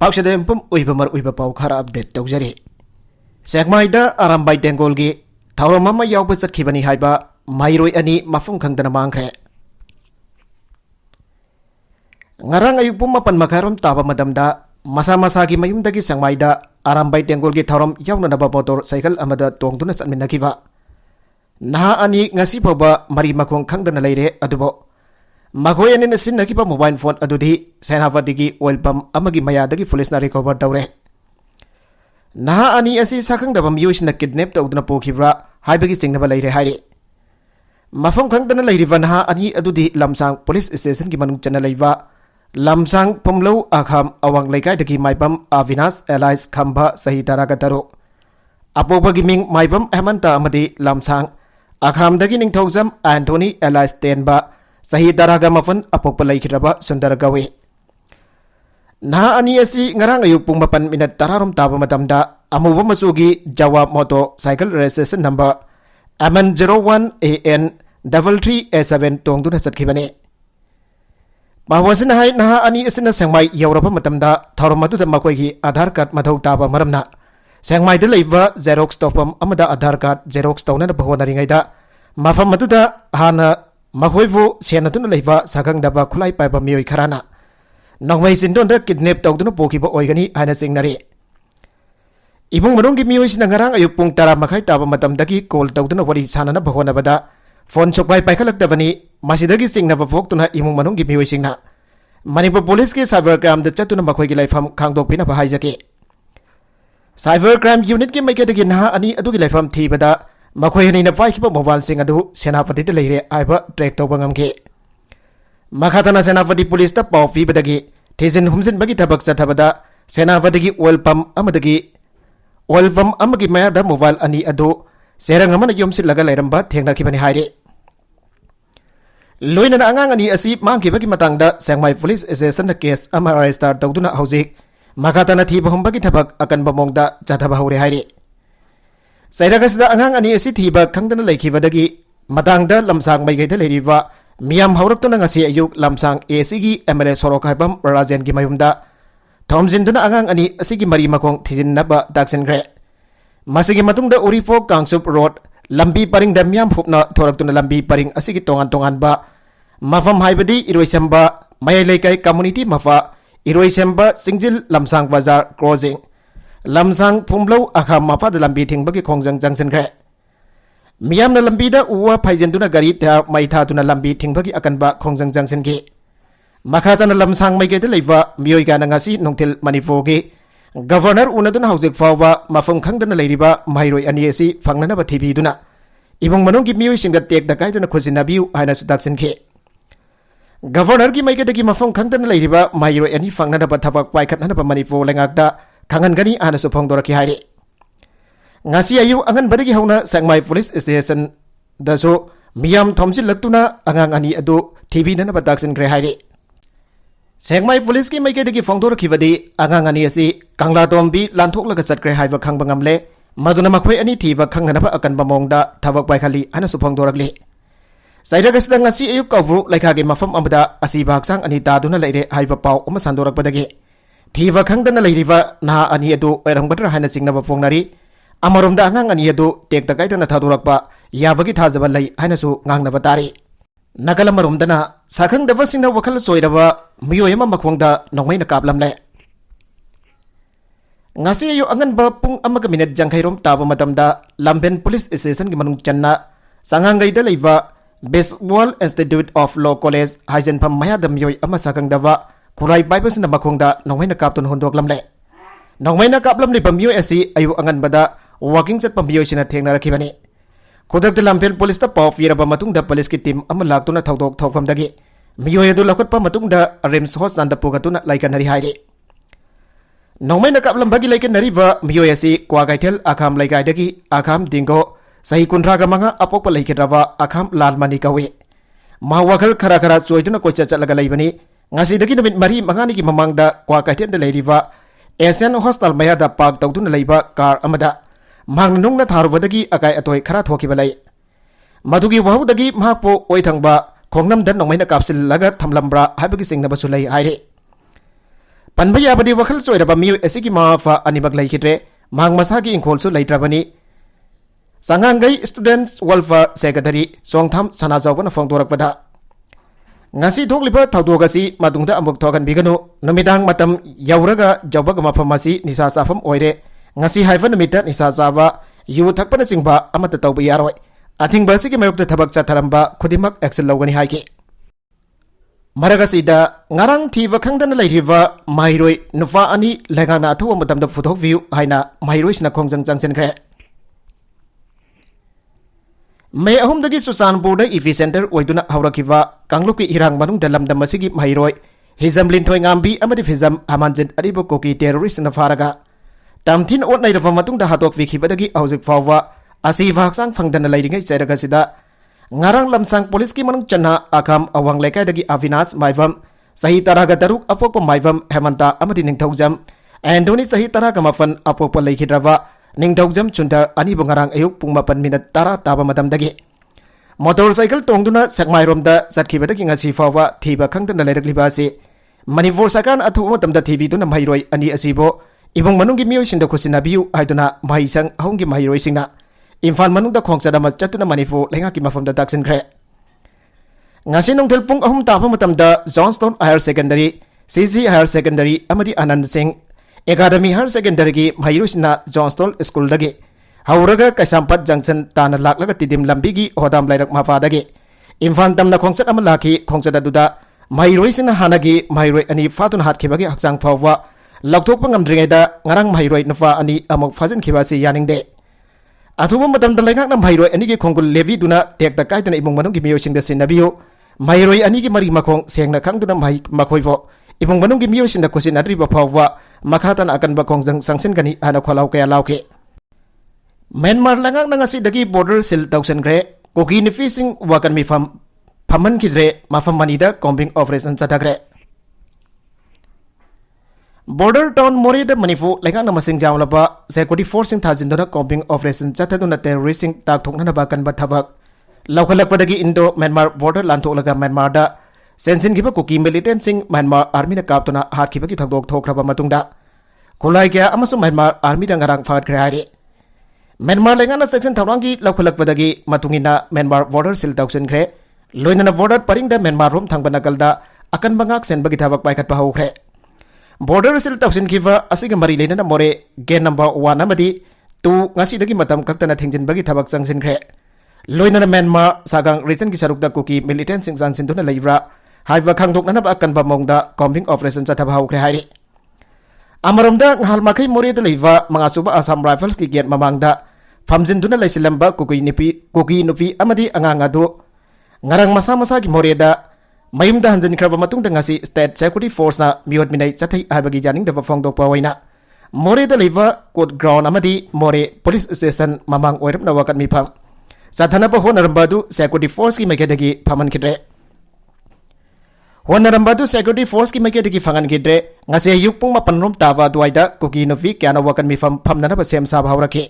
पाक्सदेमपुम उइबमर उइब पाउ खरा अपडेट तौजरी सेगमाइदा आरामबाई टेंगोलगी थौरम अमा यावब चटखिबनी हाइबा माइरोय अनि मफुम खंगदना मांगख्रे ngarang ayuk pum mapan makarom taba madamda masa masagi mayumdagi sangmaida Arambai टेंगोलगी थौरम यावननबा मोटर साइकल अमदा तोंगदुना चटमिनखिबा naha ani ngasi phoba mari makhong khangdana leire adubo makhoi ani na sinnakiba mobile phone adudi senavadigi oil pump amagi mayadagi police na recover tawre naha ani asi sakhangdaba miyosina kidnap tawduna pokhibra haibagi singnaba leire haire mafam khangdana leiriba naha ani adudi lamsang police station gi manung chana leiba lamsang pumlo akham awang leikai dagi maipam Avinash Allies khamba sahi taraga taro apobagi ming maipam hemanta amadi lamsang akham dagi ningthojam Anthony Allies tenba sahi taraga mafan apokpa leikhiraba Sundar gawe naha ani asi ngarang ayuk pung 8 minute tararom taba matamda amuba masugi Jawa motor cycle registration number MN01AN 33A7 tongduna chatkhibane Mawasin hai naha ani asina sangmai yauraba matamda thauramadu da makoigi Aadhaar card mathau taba maramna sangmai da leiba Xerox topam amada Aadhaar card Xerox tawna bahonari da mafam maduda hana mahoivu senatuna leiba sagang daba khulai paiba mioi kharana nongmai sindon da kidnap tawduna pokiba oigani haina singnari ibung manunggi mioi sina ngarang ayuk pung 10 makhai taba matamdagi call tawduna wari sanana bahonabada phone chokbai paikhalaktabani masidagi singnaba phoktuna imung manunggi mioi singna Manipur police ke cyber crime da chatuna makhoi gi laifam khangdokpina bahai cyber crime unit ke maikadagi naha ani adugi laifam thibada makhoi hani na paikiba mobile sing adu senapati da leire aiba track tawba ngamge makhatana senapati police ta paw pibadagi thizin humjin bagi thabak chathabada senapati gi oil pump amadagi oil pump amagi maya da mobile ani adu serang amana yomsit laga lairamba thengna khibani haire loina na angang ani asi mangkibagi matangda sangmai police station case ama register tawduna hojik makatana thiba humbagi thabak akan bamongda chathaba hore haire sairagasda angang ani asi thiba khangdana leikhibadagi matangda lamsang maigaida leiriba miyam hauratuna ngasi ayuk lamsang AC gi MLA sorok haibam Rajen gi mayumda thomjinduna angang ani asigi mari makong thijinnaba daksingre masigi matungda Urifok Kangsup Road lambi paring da miyam phupna thoraktuna lambi paring asigi tongan tongan ba mafam haibadi Iroisamba mayai leikai community mafa Iroisamba Singjil lamsang bazar crossing lamsang phumlo akham mafa da lambi thingbagi khongjang junction kre miyam na lambi da uwa phaijenduna gari ta mai tha tuna lambi thingbagi akanba khongjang junction gi makhatana lamsang maige da leiba miyoi ga na ngasi nongthil Manipur gi Governor unaduna hojik fawba mafam khangdana leiriba mairoi ani asi fangnana ba TV duna ibong manunggi miyoi singda tek da kaiduna khojinabiu haina sudaksin khe Governor gi maigedagi mafam khangdana leiriba mairoi ani fangnana ba thabak paikhatnana ba Manipur lengakda khangan gani ana su phongdoraki haire ngasi ayu angan badagi hauna sangmai police station daso miyam thomjil laktuna angang ani adu TV nana ba daksin kre haire Sengmai police ki maikadagi phongdor khibadi angang ani asi kangla tombi lanthok laga chatkre haiba khangba ngamle maduna makhoi ani thiba khanghanaba akan bamongda thabak baikhali ana su phongdorakle sairagasda ngasi ayuk kawru laikhage mafam amada asiba haksang ani taduna leire haiba paw ama sandorakpadagi thiba khangdana leiriba naha ani adu oirangbadra haina singnaba phongnari amaromda angang ani adu tekta kaitana thadorakpa yabagi thajaba lei haina su ngangnaba tari Nagalamarumdana sakhang dava singna wakal soiraba miyoyama makhwangda nongmai na kaplamle ngasi ayo angan ba pung amaga minute jangkhairom taba matamda Lamben police station gi manung channa sangangai da leiba Basewall Institute of Law College hajen pham maya da miyoy ama sakhang dava kurai baibas na makhwangda nongmai na kapton hondoklamle nongmai na kaplamle pamiyoy asi ayo angan bada walking chat pamiyoy sina thengna rakhibani Kudak Lamben police ta paw firaba matungda police ki team ama laktuna thaudok thawfamdagi miyoy adu lakotpa matungda Rims hospital da pugatuna laikanari haire nongmai na kaplambagi laikanari ba miyoy asi kwagaithel akham laikai akham dingo sahi kundraga manga apokpa laikiraba akham lalmani kawe ma wakal khara khara choiduna kocha chalaga laibani ngasi dagi numit mari mangani ki mamangda kwagaithel da leiriba Asian Hostel maya da park tawduna leiba car amada Mangnung na tharubadagi akai atoi khara thokibalai madugi wahudagi mahpo oithangba khongnam dan nongmai na kapsil laga thamlambra haibagi singna basulai haire पनब याबदी वखल चोइरब मियोय असिगी माफा अनिबक लैखिद्रे मांग मसागी इंखोलसु लैट्रबनी सांगांगै स्टूडेंट्स वेलफेयर सेक्रेटरी सोंगथाम सनाजावबना फोंदोरकपदा ngasi thokliba thawdok asi matungda amuk thokan biganu numidang matam yauraga jawbag mafam asi nisa safam oire ngasi haifa numita nisa saba yu thakpana singba amata tawba yaroi athingba sigi mayukta thabak chatharamba khudimak action lawgani haiki maragasi da ngarang thiba khangdana leiriba mairoi nufa ani lengana athu matamda futhok view haina mairoi sina khongjang changchen kre May ahumdagi Susanpurda EV Center oiduna haurakhiba Kangluki irang manung dalam damasigi mairoi Hizamlin thoi ngambi amadi fizam amanjin adibo koki terrorist na faraga Tamthin otnai rafa matung da hatok wikhibadagi aujik fawa asi vaksang phangdana lairingai chairaga sida ngarang lamsang police ki manung channa akham awang lekai dagi Avinash Maivam sahi taraga daruk apokpa Maivam Hemanta amadi ningthaujam Andoni sahi taraga mafan apokpa leikidrawa Ningthaujam chunda ani bungarang ayuk pung 8 minute tara taba madamdagi motorcycle tongduna sakmairomda satkibadagi ngasi fawa thiba khangdana lairakliba asi Manipur sarkar athu matamda thibi duna mairoi ani asibo ibung manunggi miyoi sinda khusinabiu haiduna mahisang ahunggi mairoi singna Imphal manungda khongsadama chatuna Manipur lengaki mafamda daksinkhre ngasi nongthel pung ahum taba matamda Johnstone Higher Secondary CG Higher Secondary amadi Anand Singh Academy Higher Secondary ki Mairusina Johnstone School dagi Hauraga Kaisampat Junction Tana Laklaga Tidim Lambigi Hodam Lairak Mafadagi Imphal tamna khongsat ama laki khongsat aduda Mairusina Hanagi Mairoi ani fatun hat khibagi haksang phawwa Laukthokpa ngamdringaida ngarang Mairoi nufa ani amok fajin khibasi yaningde Athuba matamda laingakna Mairoi ani ki khongul levi duna tekta kaitana imong manunggi miyosingda sinabiyo Mairoi ani ki mari makhong sengna khangduna makhoibo Ibong manunggi miyosinda kusin adriba phawwa makhatan akan bakongjang sangsin gani ana kholau kaya lauke Myanmar langak nangasi dagi border sil tausen gre koki ni fishing wakan mi phaman kidre mafam manida combing operation chatagre Border town Morida Manifu langak namasing jamlaba security forcing thajindona combing operation chataduna terroristing tak thokna bakan bathabak laukalakpadagi Indo Myanmar border lantolaga Myanmar da Sensin kiba koki militant sing Myanmar army na kaptuna hat kiba ki thakdok thokraba matungda Kulai kya amasu Myanmar army da ngarang fagat khari Myanmar lengana section thawrangi laukalakpadagi matungina Myanmar border sil tausen khre loinana border paringda Myanmar rom thangbana kalda akan bangak sen bagi thabak paikat pahu khre Border sil tausen kiba asiga mari lena more gen number 1 amadi 2 ngasi dagi matam kaktana thingjin bagi thabak changsin khre loinana Myanmar sagang region ki sarukda koki militant sing jangsin duna leibra Haiba khangdok nanaba akan bamongda combing operation chataba haukre hairi Amaromda ngahal makai Morida leiva mangasuba Assam Rifles ki gate mamangda famjinduna laisilamba koki nupi amadi anganga do ngarang masa ki Morida mayumda hanjin khraba matungda ngasi state security force na miot minai chathai habagi janing daba phongdok pawaina Morida leiva court ground amadi More police station mamang oirapna wakan mifam sathana pa honarambadu security force ki makedagi phaman kidre Honarambadu security force ki makedagi phangan kidre ngase yukpung mapanrom tawa duaida koki novi kyana wakan mifam phamnana ba sem sa bhawrakhi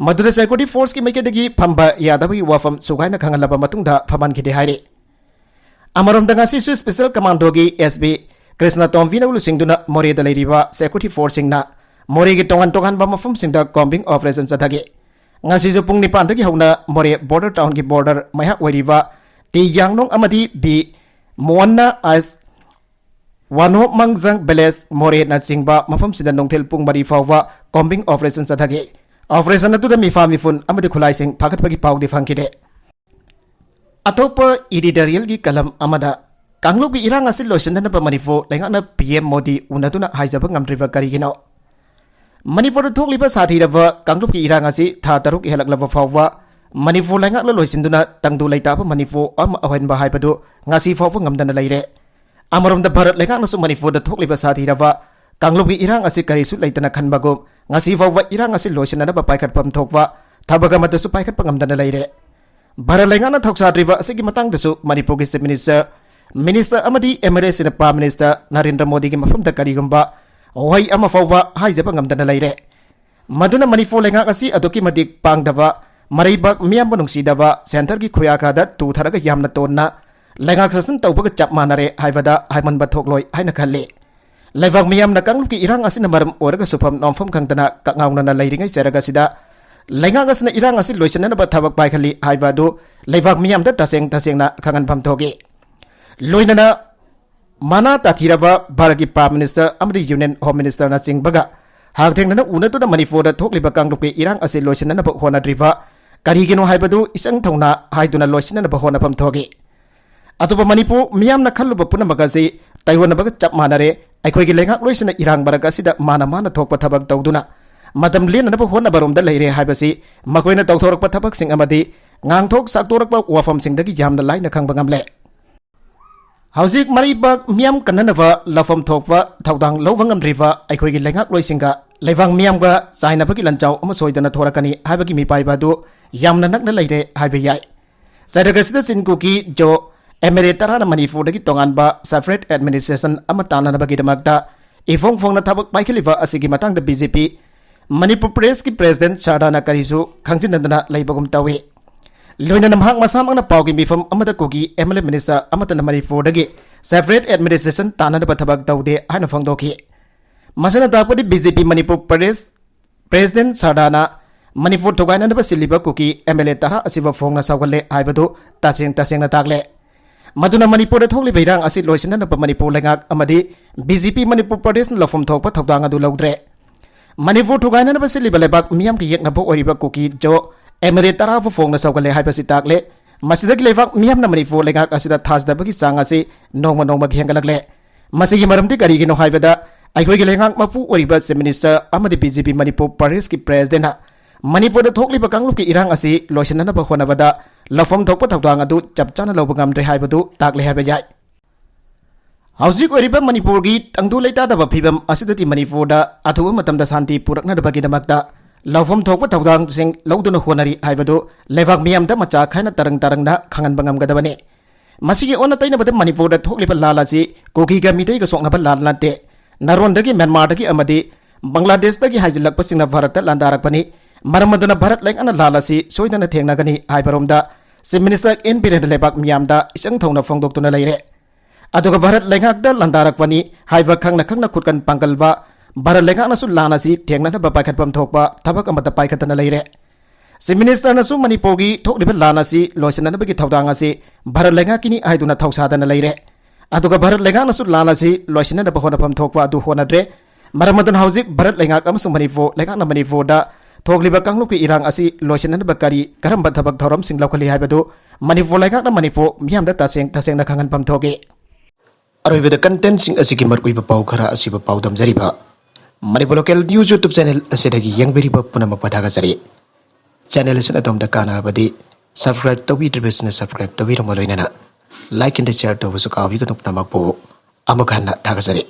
Madura security force ki makedagi phamba yadabi wafam sugaina khangalaba matungda phaman kide haire Amaramda ngasi su special commando gi SB Krishna Tomvina ulusingduna More da leiriba security force singna More gi tongan ba mafum singda combing operation chathagi ngasi ju pung nipan dagi hauna More border town ki border maya oiriba ti yangnong amadi bi Moana as Wano Mangjang Beles More na singba mafam sida nongthel pung mari fawa combing operation chathagi operation atu da mi fun amadi khulai sing phagat pagi pau di phangkide Atopa editorial gi kalam amada Kanglup gi irang asil loisandana pa Manipur lengana PM Modi unatuna haijaba ngamdriba karigino Manipur thokliba sathiraba Kanglup gi irang asi tha taruk helaklaba fawa Manipur lengak la loisinduna tangdu laitapa Manipur am awenba haibadu ngasi fawa ngamdana leire Amarom da Bharat lengak nasu Manipur da thokliba sathiraba Kanglup gi irang asi karisu laitana khanbagum ngasi fawa irang asi loisandana pa paikat pam thokwa thabaga matasu paikat pangamdana leire Bharat lengana thoksadriba asigi matang dasu Manipur gi chief minister amadi Emirates in Prime Minister Narendra Modi gi mafam da karigumba wai ama fawa haijaba ngamdana leire maduna Manipur lengak asi adoki madik pangdaba Maribak miyam nungsidaba center ki khuyaka da tu tharaga yamna tonna lengak sasan tawbaga chap manare haibada haiman bathok loi haina khalle Laibak miyamna kanglupki irang asina maram oraga supam nomfam kangtana kangaunana leiringai charaga sida Lainga asna irang asin loisanana ba thabak paikhali haibadu laibak miyamda tasengna khangan phamthogi loinana mana tathiraba bharati prime minister amri union home minister na singbaga hagthengnana unatuna manipur da thokliba kanglupki irang asin loisanana ba honadriba karigino haibadu isang thongna haiduna loisanana ba hona phamthogi atuba manipur miyamna khalluba punamagasi taiwan baga chap manare aikhoigi lengak loisana irang baraga sida mana thokpa thabak tawduna Madam Lin and Pona Barum the Lady Hibasi, Makwena Doctor Patapak Sing Amadi, Nangtok Saktorak Wafam Sing the Jam the Line Kangbangam. Hauzik Maribak Miam Kananava, Lafam Tokva, Taudang Lovangam River, Iquigi Lengak Loisinga, Levang Miamga, Saina Pakilanchao, Amasoy the Natorakani, Habakimi Paibadu, Yamnanak the Lady Hibiyai. Sadagas the Sinkuki, Jo, Emeritara Mani for the Gitonganba, Safred Administration, Amatana Bagidamagda, Ifong Fong Tabak Paikiliva, Asigimatang the BZP. Manipur Press ki President Shardana Karisu Kangjinandana Laibagum Tawi. Loina Namhang Masam na Paugi Mifam Amata Kogi, MLA Minister Amatana Manipur Dagi, Separate Administration Tana Patabak Taude, Hanafang Doki. Masana Tapodi BZP Manipur Press President Shardana Manipur Togana Basiliba Kuki, MLA Tara Asiva Fonga Sawale, Ibadu, Tasing Tagle. Maduna Manipur Toli Virang Asid Loisana Manipur Langak Amadi, BZP Manipur Press Lofum Topa Toganga du Laudre. Manipur Tugana Basili Balebak Miam Yeknapo Oriba Cookie Jo Emeritara for Fong Sokale Hypasitakle Masidak Levak Miam Manipur Legak Asida Tas the Baki Sangasi Noma Hangalagle Masigi Maramti Karigino Hybeda Iquilangak Mafu Oriba Minister Amadi BZP Manipur Pariski President Manipur the Tokli Bakanguki Irang Asi Loishanana Bahonavada Lafom Topatangadu Chapchana Lobagam Rehibadu Takle Habajai Hauzik Oriba Manipur gi Tangdu Leta da Pibam Asidati Manipur da Atu Matam da Santi Purakna da Bagidamakta Laufam Tokwa Tawdang Sing Lauduna Honari Hibadu Levak Miam da Macha Kana Tarang da Kangan Bangam Gadabane Masigi on a Taina but Manipur da Toklipa Lalasi Kokiga Mitega Songa Lalante Narondagi Myanmar Amadi Bangladesh dagi Hajilak Pasina Varata Landarakani Maramaduna Bharat like an Lalasi Soidana Tenagani Hyperomda Sim Minister in Piran Lebak Miamda Isang Tona Fong Doctona Lere Aduga Bharat Lengakda Landarakpani, Haiva Kangna Kutkan Pangalva, Bharat Lenganasu Lanasi, Tiangna Bapakat Pam Tokpa, Tabaka Paikatana Lere. Si Minister Nasu Manipogi, Tok Lanasi, Loisana Baki Taudangasi, Bharat Lengakini, I do not Tausadana Lere. Aduga Bharat Lenganasu Lanasi, Loisana Bahona Pam Tokpa, do Honadre, Maramadan Hauzik, Bharat Lengakam Sumanifo, Legana Manifoda, Togliba Kangluki Irang Asi, Loisana Bakari, Karambatabak Toram Sing locally Habado, Manifo Legana Manifo, Miam the Tasing Kangan Pam Toge. Aroy the content sing asiki markui pau khara asiba pau dam jariba Manipur local news YouTube channel asedagi yang beriba punama padaga jari channel sana tom da kana badi subscribe to be business subscribe to be romoloinana like and share to busuka wi kanuk namak po amakhanna thaga jari